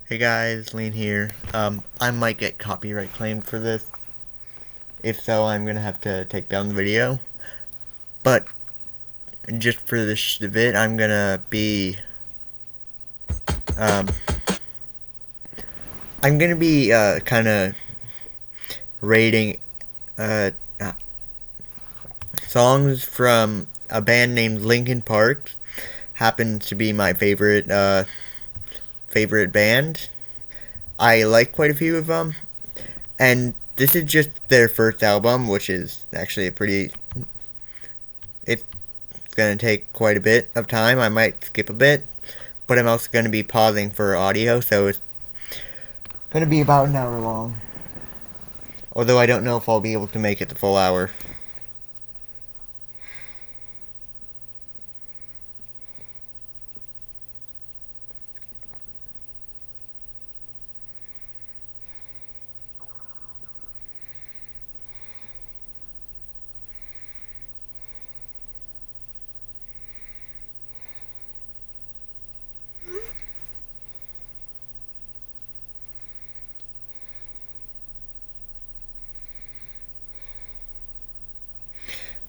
Hey guys, Lean here. I might get copyright claimed for this. If so, I'm gonna have to take down the video. But just for this bit, I'm gonna be kind of rating songs from a band named Linkin Park. Happens to be my favorite band. I like quite a few of them, and this is just their first album, which is actually it's gonna take quite a bit of time. I might skip a bit, but I'm also gonna be pausing for audio, so it's gonna be about an hour long. Although I don't know if I'll be able to make it the full hour.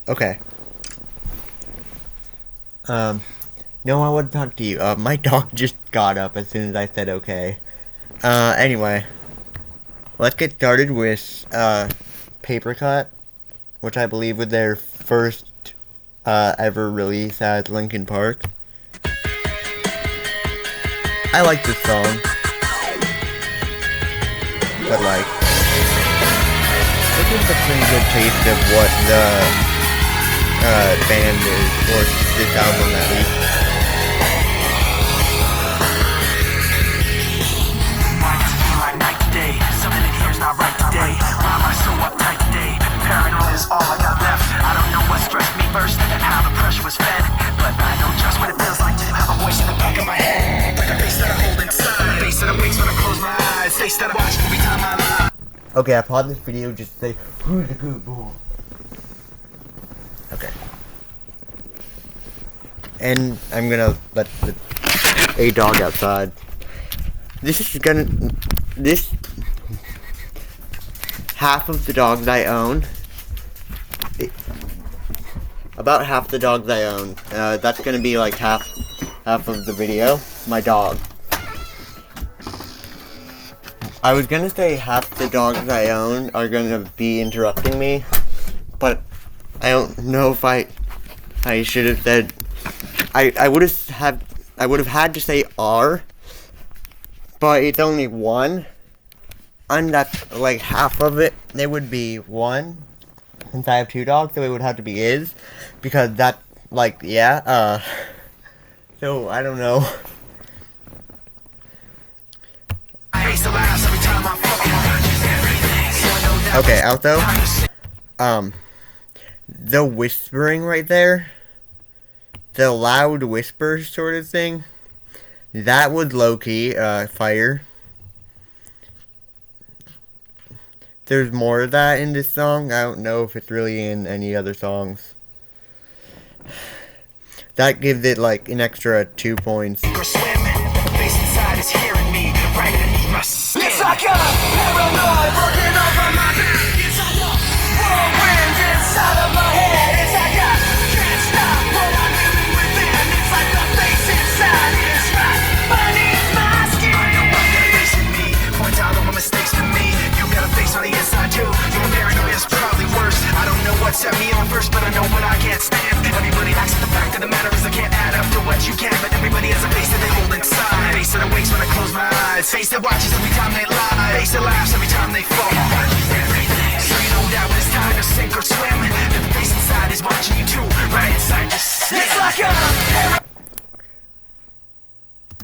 Okay. No, I want to talk to you. My dog just got up as soon as I said okay. Anyway. Let's get started with, Paper Cut, which I believe was their first, ever release as Linkin Park. I like this song. But, like, this is a pretty good taste of what the band is, or this album at least. Like night to day, something in here's not right today. Why am I so uptight today? Paranoia is all I got left. I don't know what stressed me first and how the pressure was fed, but I know just what it feels like to have a voice in the back of my head, like a face that I hold inside, a face that awakes when I close my eyes, face that I watch every time I lie. Okay, I paused this video just to say, who's the good boy? Okay. And I'm gonna let a dog outside. This half of the dogs I own, about half the dogs I own, that's gonna be like half of the video, my dog. I was gonna say half the dogs I own are gonna be interrupting me, but I don't know if I should have said, I would have had to say R, but it's only one, and that's like half of it. It would be one, since I have two dogs, so it would have to be is, because that, like, yeah, so I don't know. Okay, also, the whispering right there, the loud whisper sort of thing, that was low-key, fire. There's more of that in this song. I don't know if it's really in any other songs. That gives it like an extra 2 points. It's like a paranoid working over my back. It's like a whirlwind inside of my head. It's like I can't stop what I'm living within. It's like the face inside is right beneath my skin. I know I've got a face in me. Point out all my mistakes to me. You got a face on the inside too. Your paranoia is probably worse. I don't know what set me on first, but I know what I can't stand. Everybody acts at the fact of the matter is I can't add up to what you can, but everybody has a face that they hold inside. Face that awakes when I close my eyes. Face that watches every time they lie. Face that laughs every time they fall. So you know that when it's time to sink or swim, that the face inside is watching you too. Right inside your skin. It's like a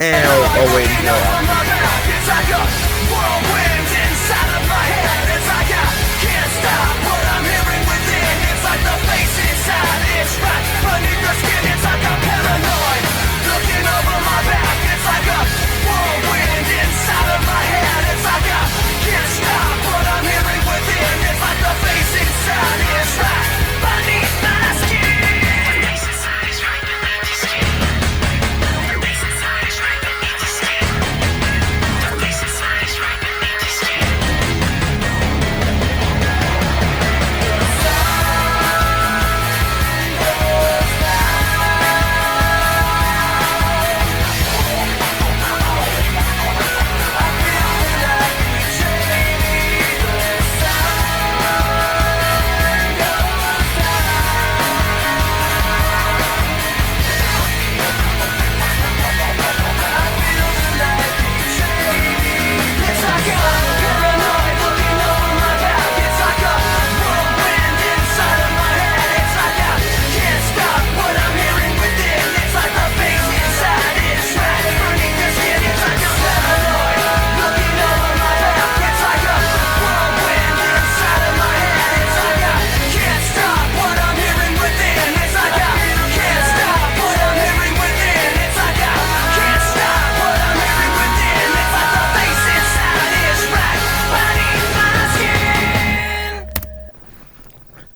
and wait, no. It's like a whirlwind inside of my head. It's like I can't stop what I'm hearing within. It's like the face inside is right beneath the skin. It's like a paranoid looking over my back. It's like a whirlwind inside of my head. It's like I can't stop what I'm hearing within. It's like the face inside is right beneath my skin. The face inside is right beneath your skin. The face inside is right beneath your skin.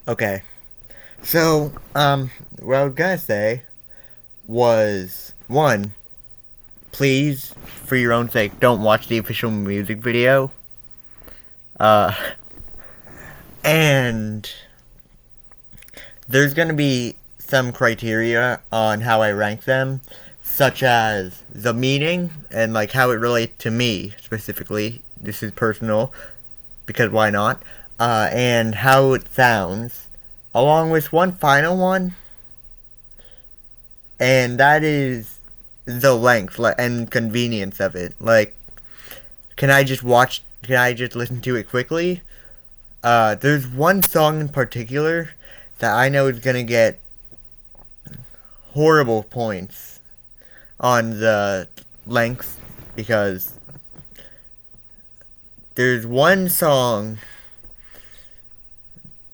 Okay. So, what I was gonna say was, one, please, for your own sake, don't watch the official music video. Uh, and there's gonna be some criteria on how I rank them, such as the meaning and like how it relates to me specifically. This is personal, because why not? And how it sounds, along with one final one, and that is the length and convenience of it. Like, can I just watch? Can I just listen to it quickly? There's one song in particular that I know is gonna get horrible points on the length, because there's one song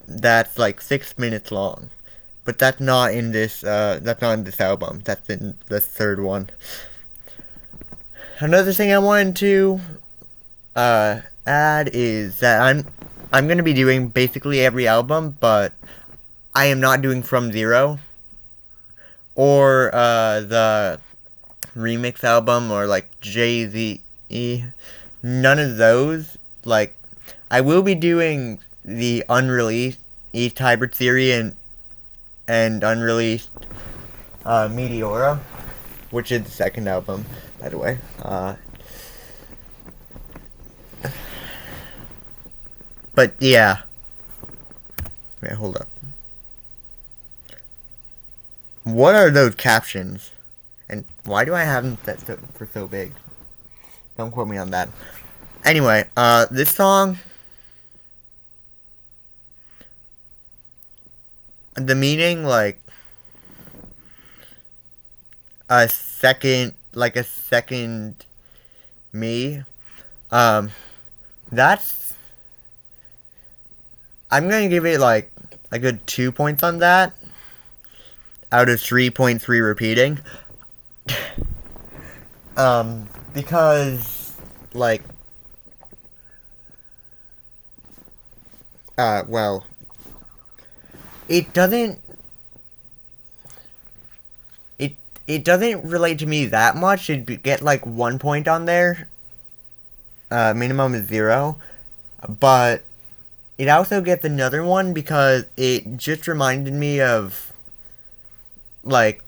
that's like 6 minutes long, but that's not in this. That's not in this album. That's in the third one. Another thing I wanted to add is that I'm gonna be doing basically every album, but I am not doing From Zero or the remix album or like Jay-Z. None of those. Like, I will be doing the unreleased East Hybrid Theory and unreleased Meteora, which is the second album, by the way. But yeah. Wait, hold up. What are those captions? And why do I have them set for so big? Don't quote me on that. Anyway, this song, the meaning, like a second me, that's, I'm gonna give it like a good 2 points on that out of 3.3 repeating. Because, like, well, it doesn't relate to me that much. It'd get like 1 point on there. Minimum is 0. But it also gets another one because it just reminded me of, like,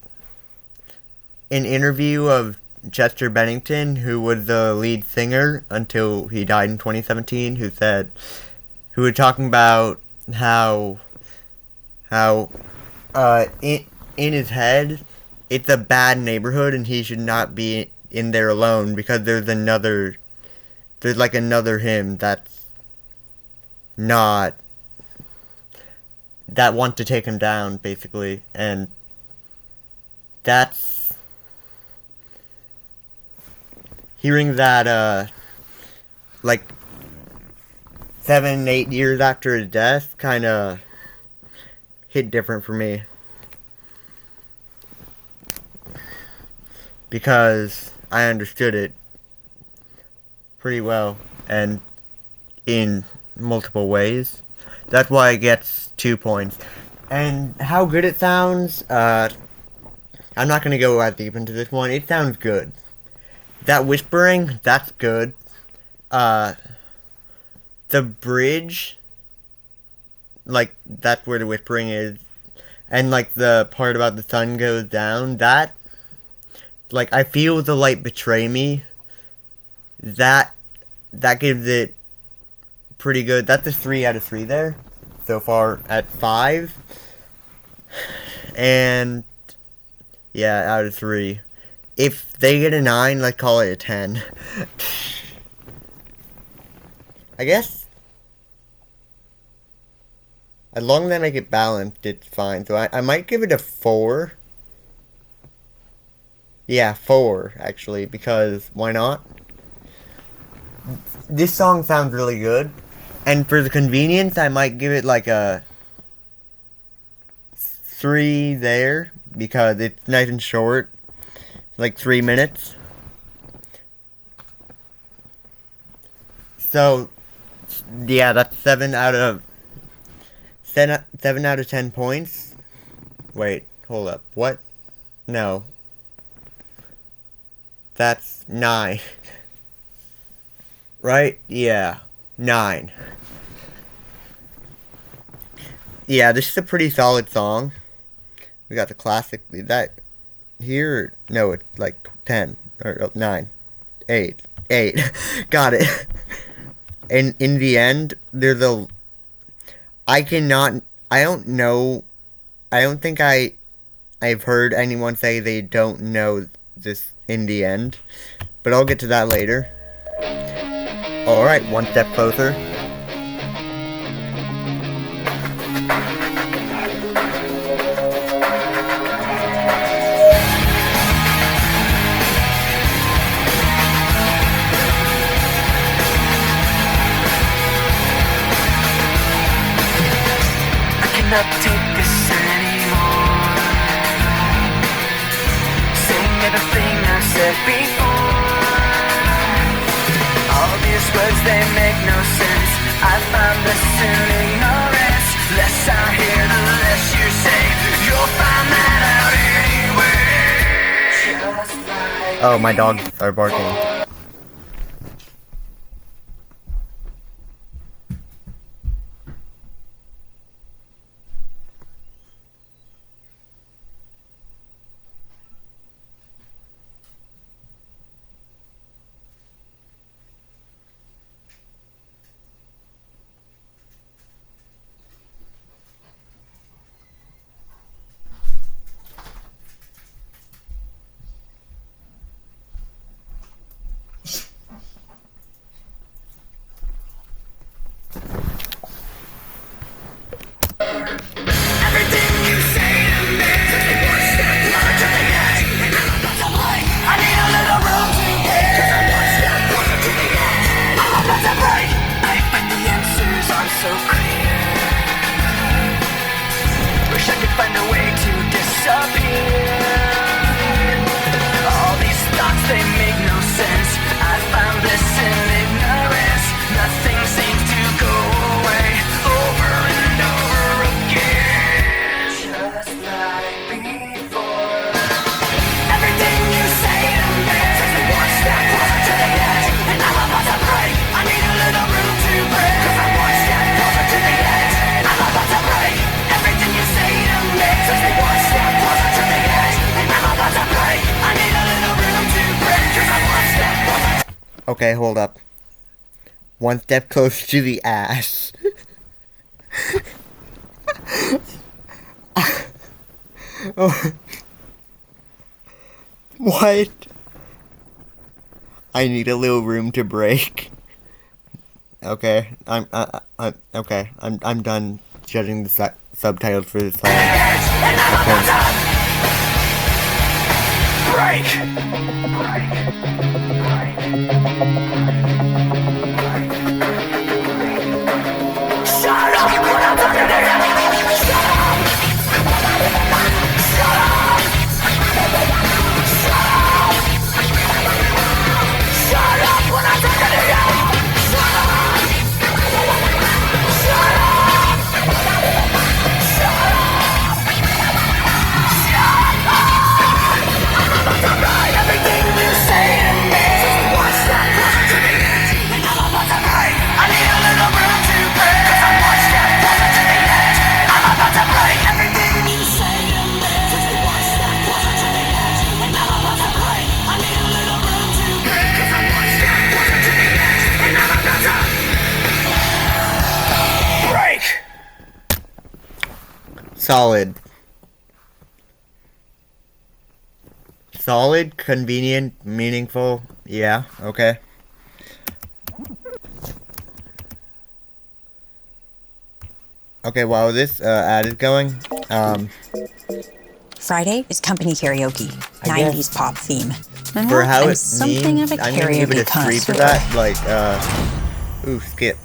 an interview of Chester Bennington, who was the lead singer until he died in 2017, who was talking about how in his head it's a bad neighborhood and he should not be in there alone because there's like another him that wants to take him down, basically. And that's, hearing that like 7-8 years after his death kind of hit different for me, because I understood it pretty well and in multiple ways. That's why it gets 2 points. And how good it sounds, I'm not going to go that deep into this one. It sounds good. That whispering, that's good. The bridge, like, that's where the whispering is. And, like, the part about the sun goes down, that, like, I feel the light betray me. That gives it pretty good. That's a 3 out of 3 there. So far at 5. And, yeah, out of 3. If they get a 9, let's call it a 10. I guess, as long as I make it balanced, it's fine. So I might give it a 4. Yeah, 4, actually, because why not? This song sounds really good. And for the convenience, I might give it like a 3 there, because it's nice and short. Like 3 minutes. So, yeah, that's 7 out of 7 out of 10 points. Wait, hold up. What? No. That's 9. Right? Yeah. 9. Yeah, this is a pretty solid song. We got the classic. That here, no, it's like 10 or 9, 8, 8. Got it. And in the end, there's a. I cannot. I don't know. I don't think I've heard anyone say they don't know this in the end, but I'll get to that later. Alright, one step closer. I cannot take this anymore. Saying everything I said before. All these words, they make no sense. I find this in ignorance. Less I hear, the less you say. You'll find that out anyway. Just like Oh, my dogs are barking. Everything you say to me is one step closer to the edge, and I'm about to break. I need a little room to breathe, 'cause I'm one step closer to the edge. I'm about to break. I find the answers aren't so clear. Wish I could find a way to disappear. All these thoughts, they make no sense. I found this in ignorance. Nothing seems to go away. Over and over again. Just like before. Everything you say to me is one step closer to the edge, and I'm about to break. I need a little room to breathe, 'cause I'm one step closer to the edge. I'm about to break. Everything you say to me is one step closer to the edge, and I'm about to break. I need a little room to breathe, 'cause I'm one step closer. Okay, hold up. One step closer to the ass. Oh. What? I need a little room to break. Okay, I'm okay. I'm done judging the subtitles for this song. And I'm about to break. Shut up when I'm talking to you. Shut up. Shut up. Shut up. Shut up when I'm talking to you. Shut up. Shut up. Shut up. Shut up. I'm about to write everything you say to me. One step closer to the edge, and I'm about to break. I need a little room to breathe, 'cause I'm one step closer to the edge. I'm about to break everything you say to me. One step closer to the edge, and I'm about to break. I need a little room to breathe, 'cause I'm one step closer to the edge, and I'm about to break. Solid. Solid, convenient, meaningful. Yeah, okay. Okay, while this ad is going, Friday is company karaoke, I 90s guess pop theme. for how I'm it something means, of a I'm gonna give it a karaoke 3 for connoisseur. that. Like, ooh, skip.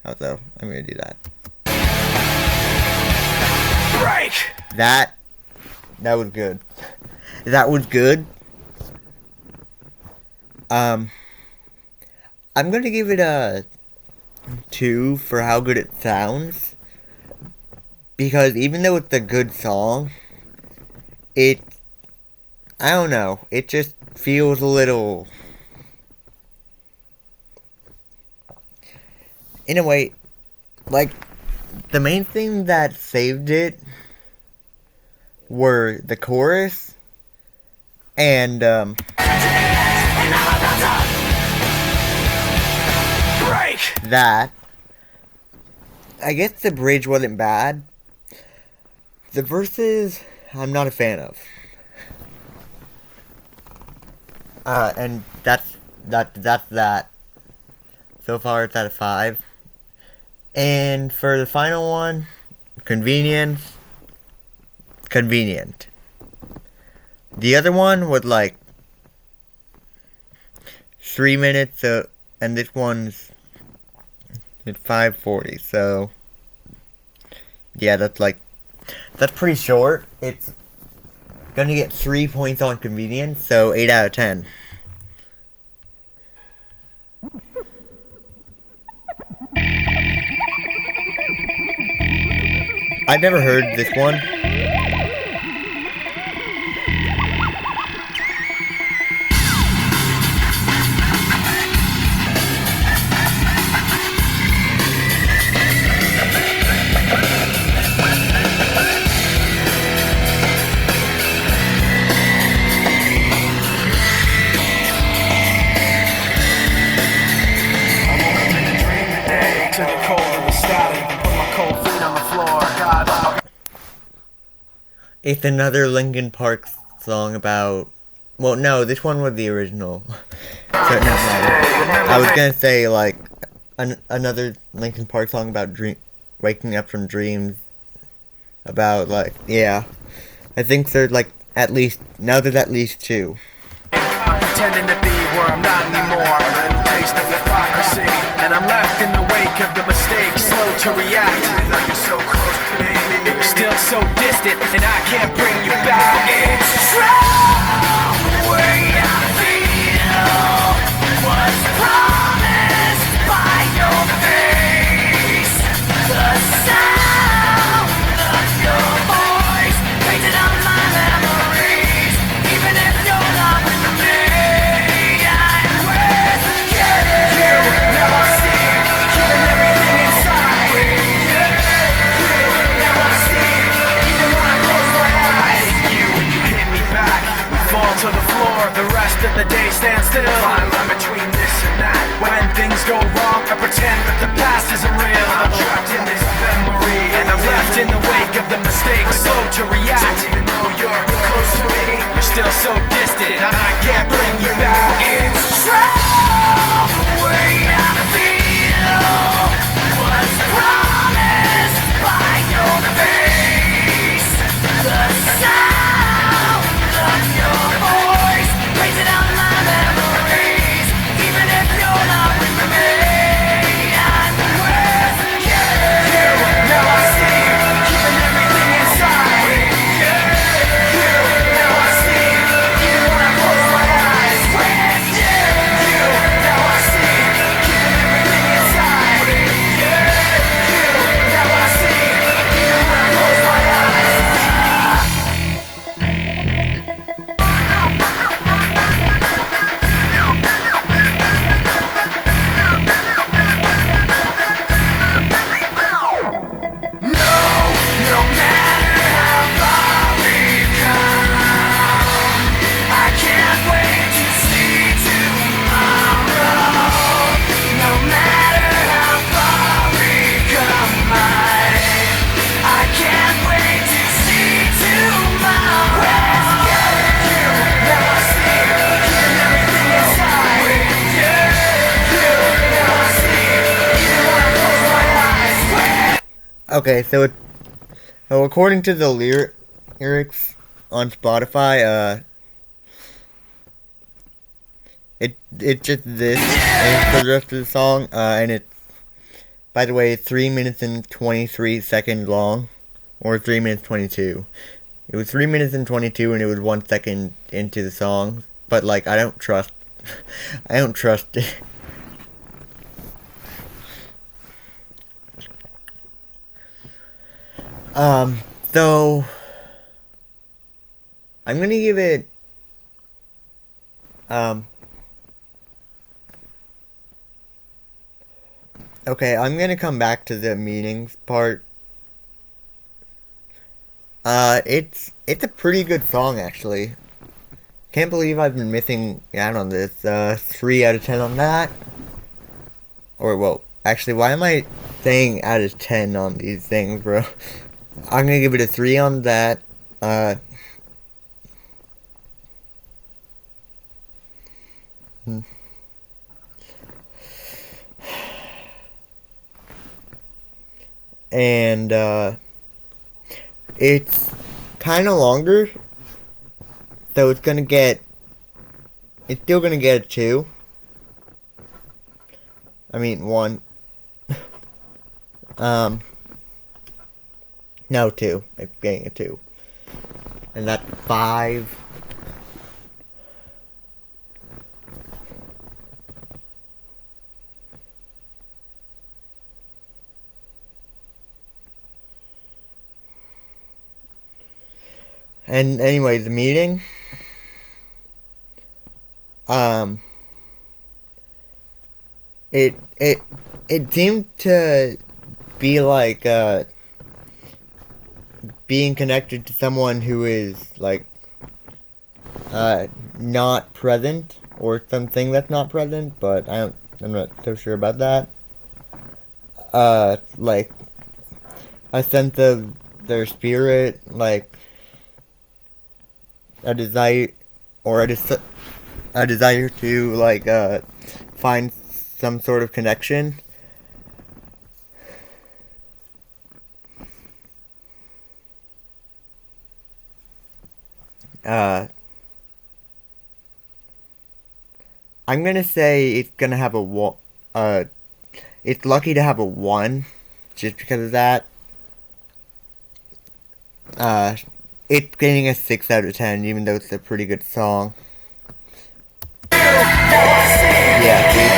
Also, I'm gonna do that. Break. That was good. That was good. I'm gonna give it a 2 for how good it sounds. Because even though it's a good song, I don't know, it just feels a little... In a way, like, the main thing that saved it were the chorus and, that. I guess the bridge wasn't bad. The verses, I'm not a fan of. And that's that. So far, it's out of 5. And for the final one, convenient. The other one was like 3 minutes, and this one's at 5:40. So yeah, that's pretty short. It's gonna get 3 points on convenience, so 8 out of 10. I've never heard this one. It's another Linkin Park song about... Well, no, this one was the original. So, no, I was gonna say, like, another Linkin Park song about waking up from dreams. About, like, yeah. I think there's, like, now there's at least 2. I'm pretending to be where I'm not anymore. Taste of hypocrisy, and I'm left in the wake of the mistakes, slow to react. Now you're so close to me, still so distant, and I can't bring you back. It's true, the way I feel was promised by your face. The sound of your voice painted on my memories, even if you're not with me. I'm with you. Now I see, killing everything inside. Now I see, even when I close my eyes. You hit me back, we fall to the floor. The rest of the day stands still. I'm between this and that. When things go wrong, I pretend that the past isn't real. I'm trapped in this memory, and I'm left in the wake of the mistakes, slow to react. Even though you're close to me, you're still so distant, and I can't bring you back. It's true, the way I feel was promised by your face. The sound of your voice painted on my memories, even if you're not with me. I'm with you. Now I see, keeping everything inside. Now I see, even when I close my eyes. With you. Now I see, keeping everything inside. Now I see, even when I close my eyes. No matter how far we've come, I can't wait to see tomorrow. No matter how far we've come, I can't wait to see tomorrow. With you, now I see, keeping everything inside. Now I see, even when I close my eyes. Okay, so according to the lyrics on Spotify, it's just this and for the rest of the song, and it's, by the way, 3 minutes and 23 seconds long, or 3 minutes 22. It was 3 minutes and 22, and it was 1 second into the song, but like I don't trust it. So I'm gonna give it okay, I'm gonna come back to the meetings part. It's a pretty good song actually. Can't believe I've been missing out on this. 3 out of 10 on that. Or, well, actually, why am I saying out of 10 on these things, bro? I'm gonna give it a 3 on that. And, it's kind of longer. So it's still gonna get a 2. I mean, 1. No, 2. It's getting a 2. And that's 5. And anyway, the meeting, it seemed to be like, being connected to someone who is, like, not present, or something that's not present, but I'm not so sure about that. Like, a sense of their spirit, like, a desire, or a desire to, like, find some sort of connection. I'm gonna say it's gonna have a it's lucky to have a 1, just because of that. It's getting a 6 out of 10, even though it's a pretty good song. Yeah, see?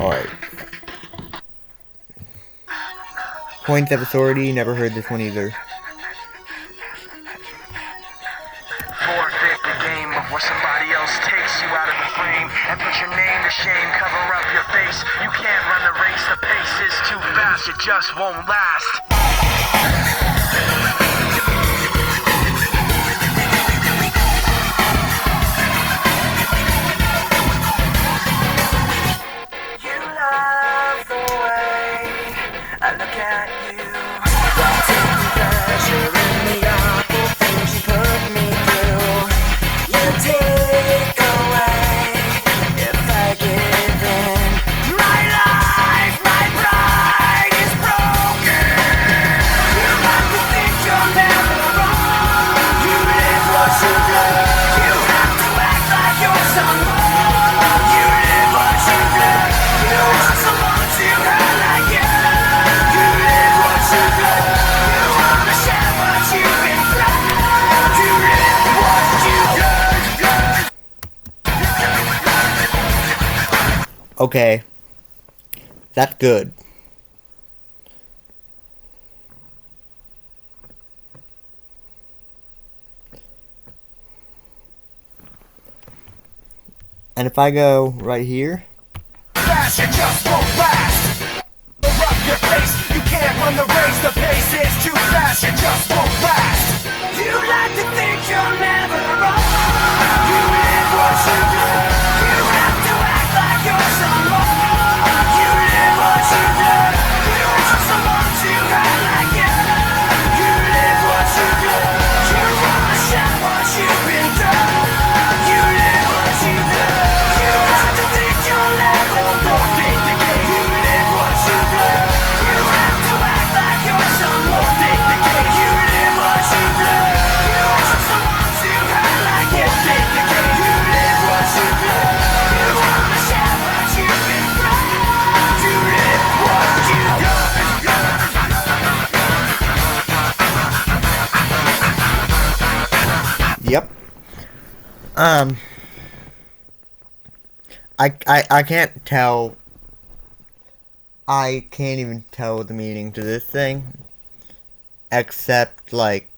Alright. Points of Authority, never heard this one either. Forfeit the game before somebody else takes you out of the frame and put your name to shame, cover up your face. You can't run the race, the pace is too fast, it just won't last. You love the way I look at you. Don't take pleasure in the awful things you put me through. You take away if I give in. My life, my pride is broken. You like to think you're never wrong. You live what you do. You have to act like you're someone. You live what you do. You want someone to hurt like you. You live what you do. You wanna share what you've been through. You live what you do. Okay. That's good. And if I go right here, Flash, it just won't last. Up your face, you can't run the race. The pace is too fast, it just won't last. You like to think you're never wrong. You live what you do. You have to act like you're someone. You live what you do. You want someone to hurt like you. You live what you do. You wanna share what you've been through. You live what you do. You like to think you'll never forfeit the game. You live what you do. You have to act like you're someone. Forfeit the game. You live what you do. You want someone to hurt like you. Forfeit the game. You live what you do. You wanna share what you've been through. You live what you do. yep. I can't tell I can't even tell the meaning to this thing. Except, like,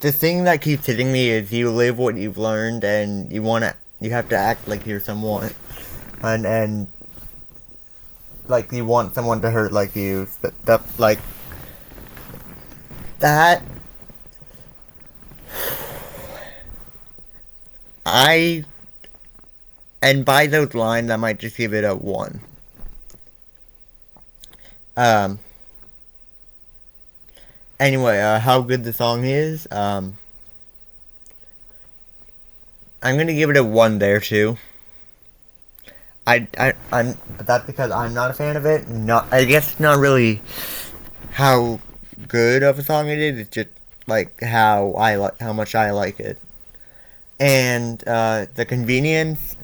the thing that keeps hitting me is you live what you've learned, and you have to act like you're someone. And like, you want someone to hurt like you. Stuff like that. And by those lines, I might just give it a 1. Anyway, how good the song is, I'm gonna give it a 1 there, too. That's because I'm not a fan of it. I guess it's not really how good of a song it is. It's just, like, how much I like it. And, the convenience,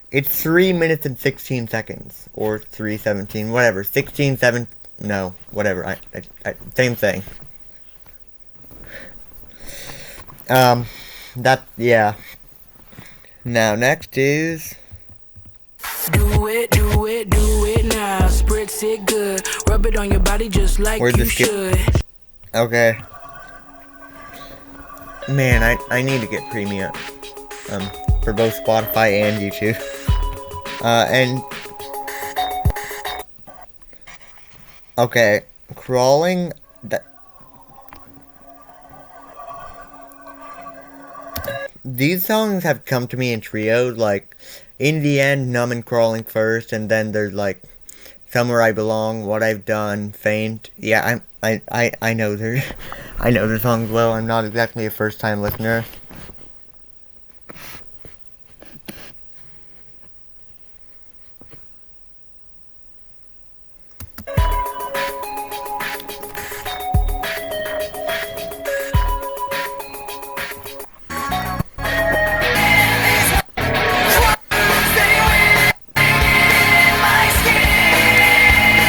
it's 3 minutes and 16 seconds. Or 3:17, whatever. 16, 7, no, whatever. Same thing. Yeah. Now, next is... Do it now. Spritz it good. Rub it on your body just like Where's you the skip? should. Okay. Man, I need to get premium. For both Spotify and YouTube. And... Okay. Crawling... These songs have come to me in trios, like, In the End, Numb and Crawling first, and then there's, like, Somewhere I Belong, What I've Done, Faint. Yeah, I know I know the songs well. I'm not exactly a first-time listener.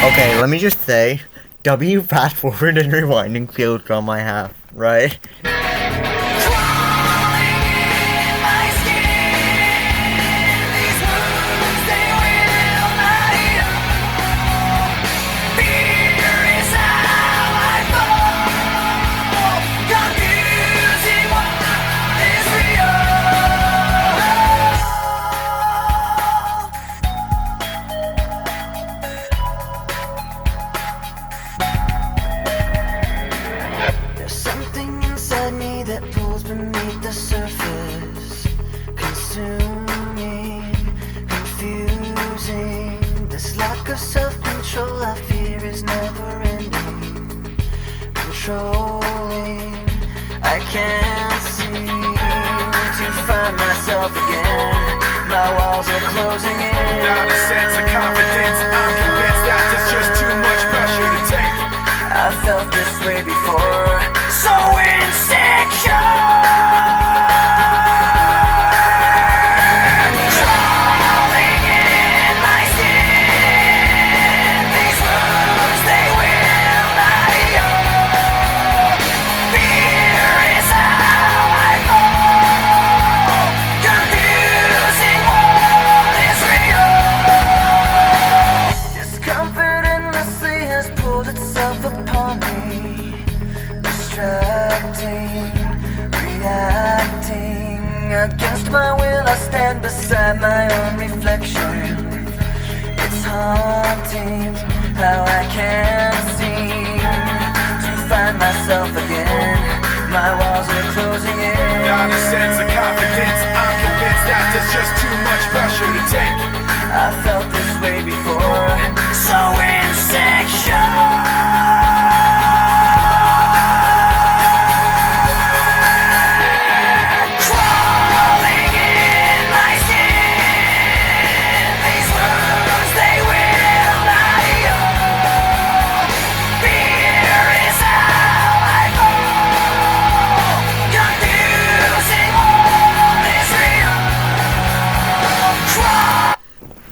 Okay, let me just say, W fast forward and rewinding feels on my half, right? Self-control I fear is never ending. Controlling, I can't seem to find myself again. My walls are closing in. Without a sense of confidence, I'm convinced that there's just too much pressure to take. I felt this way before. So insecure. Against my will I stand beside my own reflection. It's haunting how I can't seem to find myself again. My walls are closing in. Without a sense of confidence, I'm convinced that there's just too much pressure to take. I felt this way before. So insecure.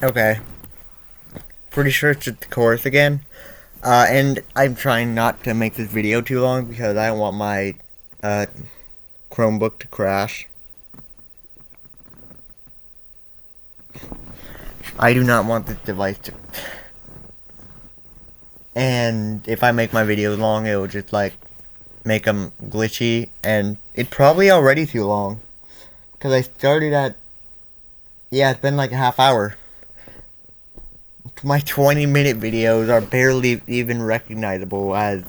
Okay. Pretty sure it's just the chorus again. And I'm trying not to make this video too long because I don't want my Chromebook to crash. I do not want this device to... And if I make my videos long, it will just, like, make them glitchy. And it's probably already too long. Because I started at... Yeah, it's been like a half hour. My 20-minute videos are barely even recognizable as...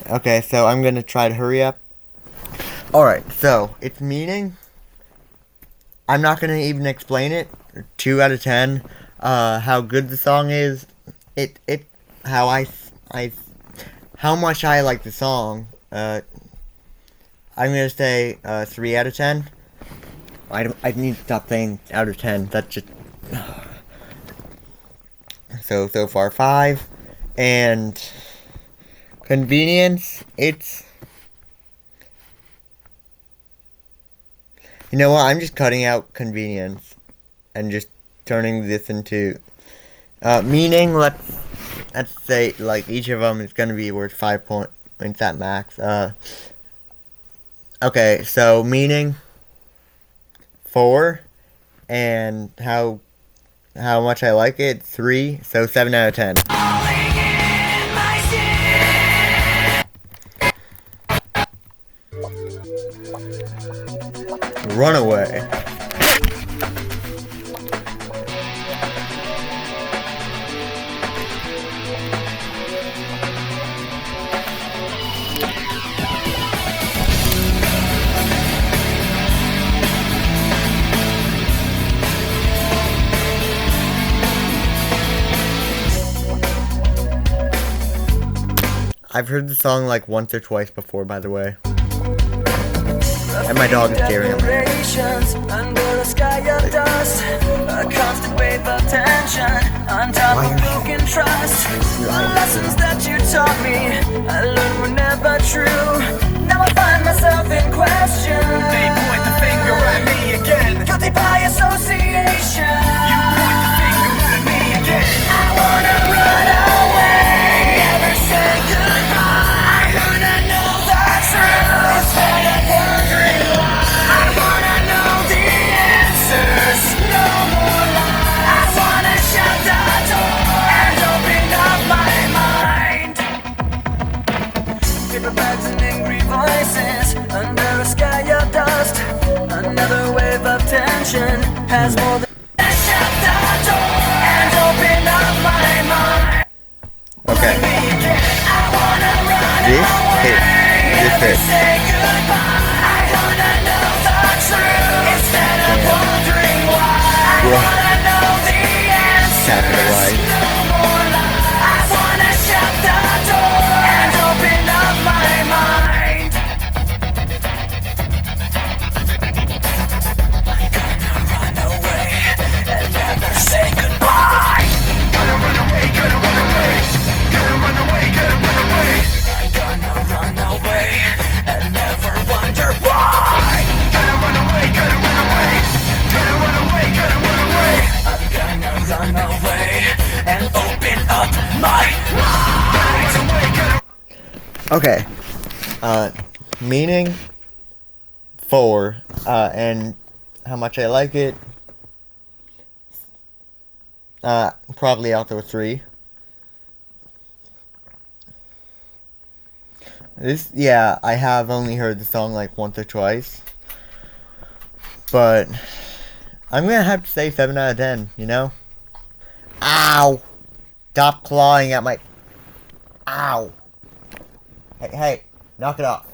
Okay, so I'm gonna try to hurry up. Alright, so, its meaning... I'm not gonna even explain it. 2 out of 10. How good the song is. How much I like the song. I'm gonna say 3 out of 10. I need to stop saying out of 10. That's just... So far 5. And convenience, it's... You know what, I'm just cutting out convenience and just turning this into meaning. Let's say like each of them is going to be worth 5 points at max. Okay, so meaning 4, and how much I like it 3, so 7 out of 10. Runaway. I've heard the song like once or twice before, by the way. And my dog is staring at me. Under a sky of dust, a constant wave of tension on top of broken trust. The lessons that you taught me, I learned were never true. Now I find myself in question. They point the finger at me again. Guilty by association. You point the finger at me again. I wanna run away, never say goodbye. I wanna know the truth instead of wondering why. I wanna know the answers, no more lies. I wanna shut the door and open up my mind. Paper bags and angry voices under a sky of dust. Another wave of tension has more than shut the door and open up my mind. Okay. I wanna run This hit. This hit. say goodbye. I wanna know the truth instead of wondering why. I wanna know the answers, Capitalize. no more lies. I wanna shut the door and open up my mind. I'm gonna run away and never say goodbye. Gonna run away, gonna run away. Gonna run away, gonna run away. I'm gonna run away and never wonder why. Gonna run away, gonna run away. Gonna run away, gonna run away. I'm gonna run away and open up my mind. Okay. Meaning 4, and how much I like it. Probably also 3. This, yeah, I have only heard the song like once or twice. But I'm gonna have to say 7 out of 10, you know? Ow! Stop clawing at my... Ow! Hey, knock it off.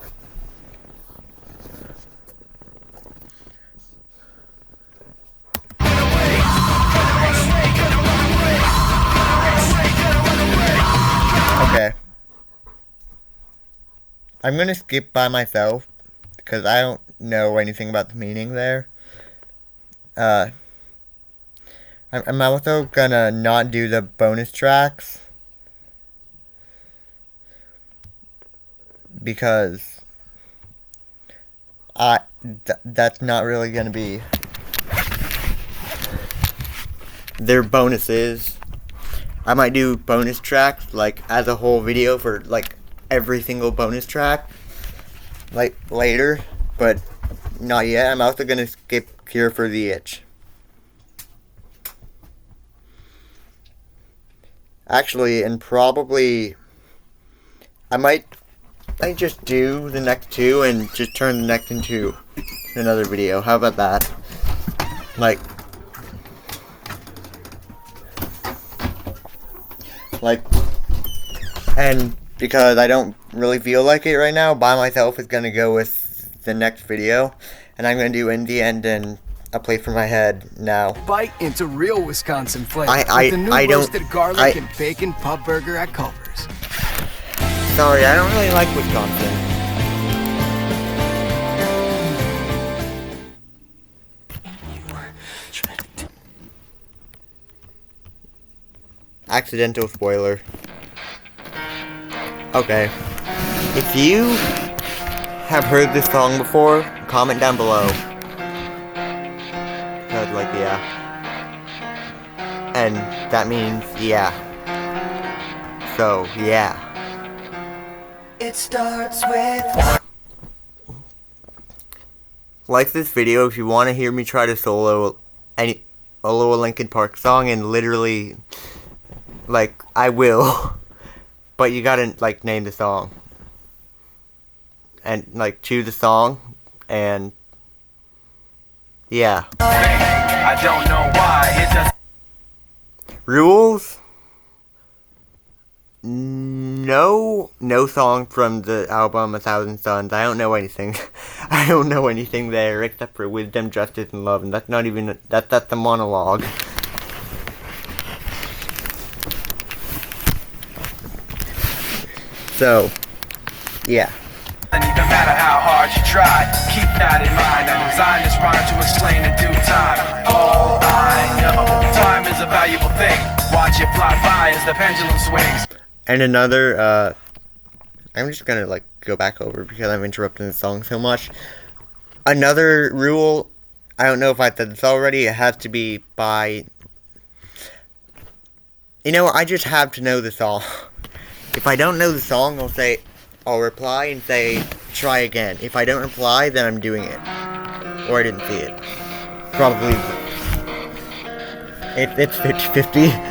Okay. I'm gonna skip by myself because I don't know anything about the meaning there. I'm also gonna not do the bonus tracks because that's not really gonna be their bonuses. I might do bonus tracks like as a whole video for like every single bonus track like later, but not yet. I'm also gonna skip Cure for the Itch. Actually, and probably I might just do the next two and just turn the next into another video. How about that? Like, and because I don't really feel like it right now, By Myself is gonna go with the next video, and I'm gonna do In the End and A Place for My Head now. Bite into real Wisconsin flavor I with the new don't- roasted garlic and bacon pub burger at Culver's. Sorry, I don't really like Wisconsin. Accidental spoiler. Okay. If you have heard this song before, comment down below. Cause like, yeah. And that means yeah. So, yeah. It starts with Like this video if you want to hear me try to solo a Linkin Park song, and literally, like, I will. But you gotta, like, name the song. And, like, choose the song. And, yeah. I don't know why it does. Rules? No song from the album A Thousand Suns. I don't know anything. I don't know anything there except for Wisdom, Justice, and Love. And that's not even, that's a monologue. So, yeah. Doesn't even matter how hard you try. Keep that in mind. I designed this rhyme to explain in due time. All I know, time is a valuable thing. Watch it fly by as the pendulum swings. And another, I'm just gonna, like, go back over because I'm interrupting the song so much. Another rule, I don't know if I said this already, it has to be by, you know, I just have to know the song. If I don't know the song, I'll reply and say, try again. If I don't reply, then I'm doing it. Or I didn't see it. Probably, it's 50-50.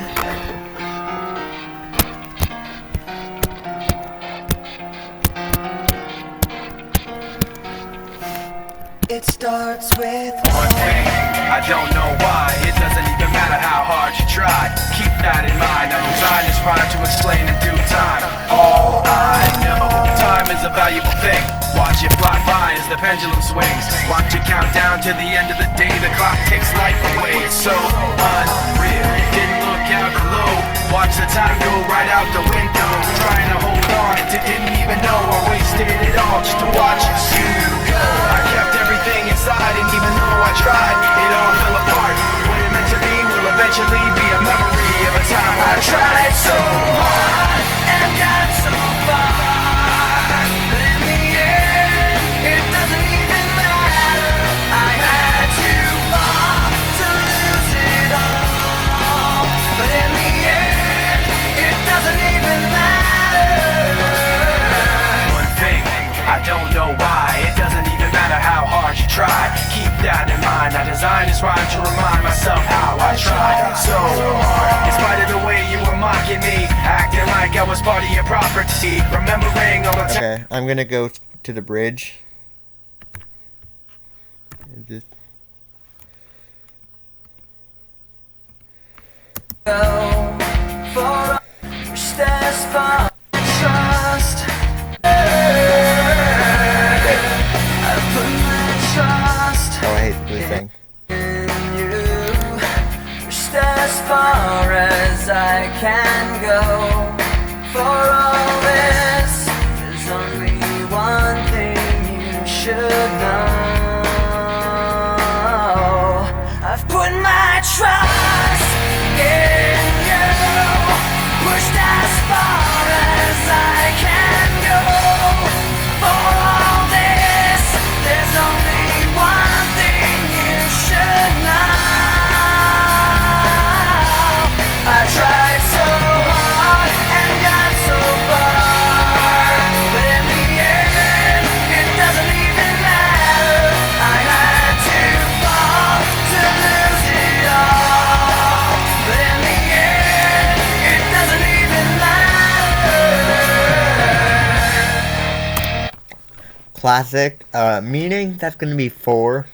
It starts with one thing. I don't know why. It doesn't even matter how hard you try. Keep that in mind. I designed this rhyme to explain in due time. All I know, time is a valuable thing. Watch it fly by as the pendulum swings. Watch it count down to the end of the day. The clock takes life away. It's so unreal. Didn't look out below. Watch the time go right out the window. Trying to hold on and didn't even know I wasted it all just to watch you go. I kept everything inside, and even though I tried, it all fell apart. What it meant to be will eventually be a memory of a time I tried so hard and got so far. But in the end, it doesn't even matter. I had to fall to lose it all. But in the end, it doesn't even matter. One thing, I don't know why. It doesn't even matter how hard you try. Keep that in mind. I designed this rhyme to remind myself how I tried so hard. In spite of the way you were mocking me, acting like I was part of your property. Remembering all the time. Okay, I'm gonna go to the bridge. Just... For stairs for trust. I put my trust Oh, I hate the blue thing. in you. Just as far as I can go. For all this, there's only one thing you should know. I've put my trust in you. Pushed as far as I can go. For all this, there's only one thing you should know. I tried so hard and got so far, but in the end, it doesn't even matter. I had to fall to lose it all. classic. Meaning that's gonna be 4.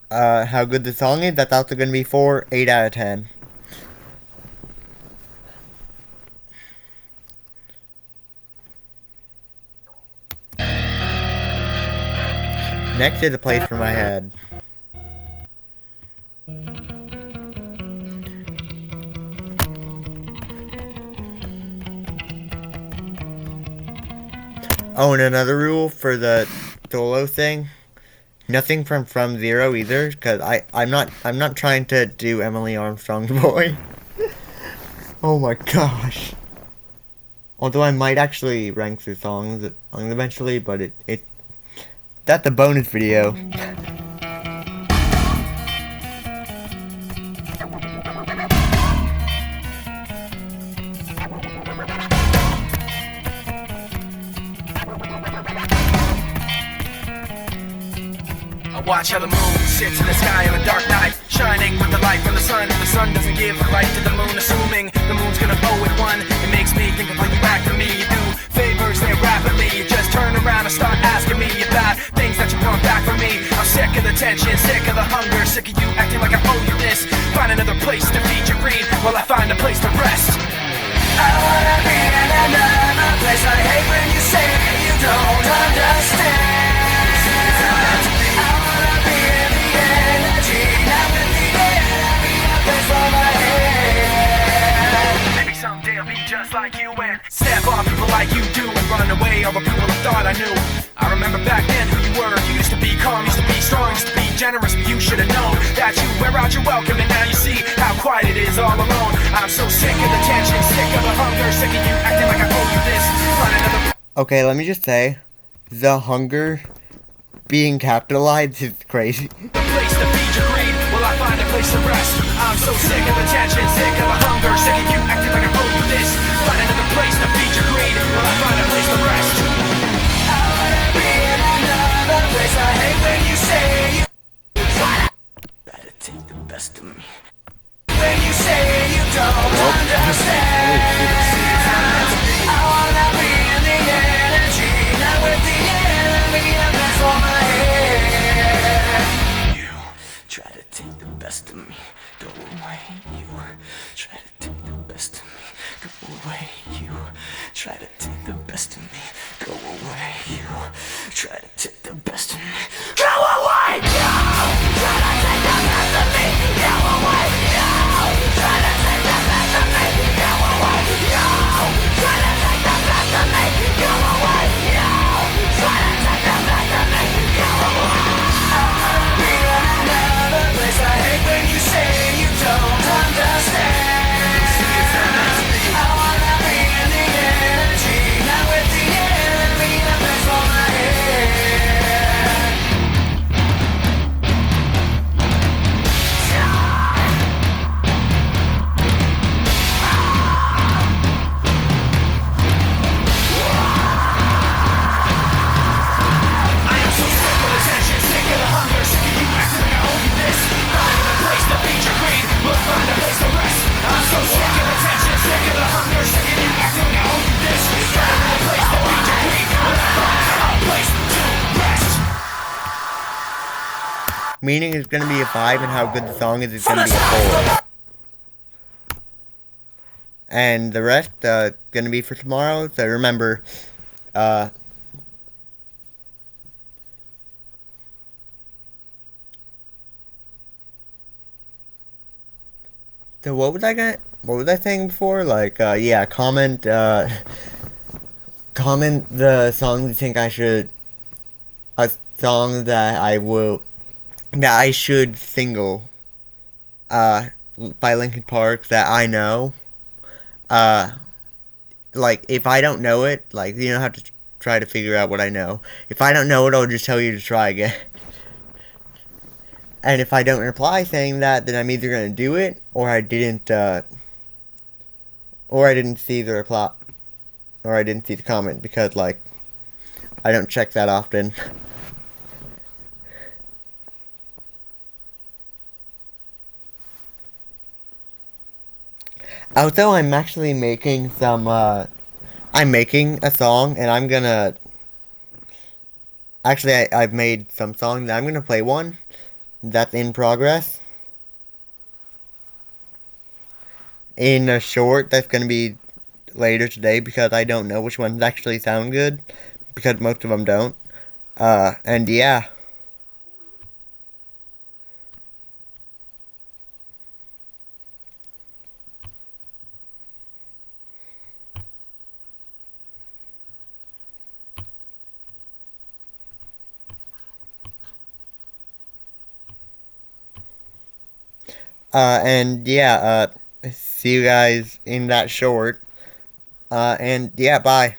How good the song is, that's also gonna be 4. 8 out of 10. Next is a place for my head. Oh, and another rule for the solo thing: nothing from Zero either, because I'm not trying to do Emily Armstrong's voice. Oh my gosh. Although I might actually rank the songs eventually, but that's a bonus video. Watch how the moon sits in the sky on a dark night, shining with the light from the sun. The sun doesn't give the light to the moon, assuming the moon's gonna owe it one. It makes me think of how you act for me. You do favors there rapidly. You just turn around and start asking me about things that you want back from me. I'm sick of the tension, sick of the hunger, sick of you acting like I owe you this. Find another place to feed your greed while I find a place to rest. I wanna be in another place. I hate when you say you don't understand. Maybe someday I'll be just like you and step on people like you do and run away all the people I thought I knew. I remember back then who you were. You used to be calm, used to be strong, used to be generous, but you should have known that you wear out your welcome, and now you see how quiet it is all alone. I'm so sick of the tension, sick of the hunger, sick of you acting like I owe you this. Find another. Okay, let me just say, the hunger being capitalized is crazy. A place to feed your greed while I find a place to rest. I'm so sick of the tension, sick of the hunger, sick of you acting like I owe you this. Find another place to feed your greed while I find a place to rest. I wanna be in another place. I hate when you say you try to take the best of me. When you say you don't understand. I wanna be in the energy, not with the enemy. I'm that's for my head. You try to take the best of me. Go away, you try to take the best of me. Go away, you try to take the best of me. Go away, you try to take the best of me. Go away, you try to take the best of me. Go away, you try to take the best of me. Go away, you try to take the best of me. Go away, you try to take the best of me. Go away. I wanna be in another place. I hate when you say you don't understand. I wanna be in the energy, not with the enemy. That's for my head. I am so sick of the tension, sick of the hunger, sick of you acting like I owe you this. Find a place to feed your greed, we'll find a place to rest. I'm so sick of the tension, sick of the hunger, sick of you acting like I owe you this. Find a place to feed your greed, we'll find a place to rest. Meaning it's gonna be a 5, and how good the song is gonna be a 4. And the rest, gonna be for tomorrow, so remember, so what was I saying before? Like, yeah, comment the songs you think a song that I should single, by Linkin Park that I know. Like, if I don't know it, like, you don't have to try to figure out what I know. If I don't know it, I'll just tell you to try again. And if I don't reply saying that, then I'm either gonna do it, or I didn't see the reply, or I didn't see the comment, because, like, I don't check that often. Also, I'm actually making I'm making a song, and I'm gonna Actually, I've made some songs. I'm gonna play one that's in progress. In a short that's gonna be later today because I don't know which ones actually sound good because most of them don't. And yeah. And yeah, see you guys in that short. And yeah, bye.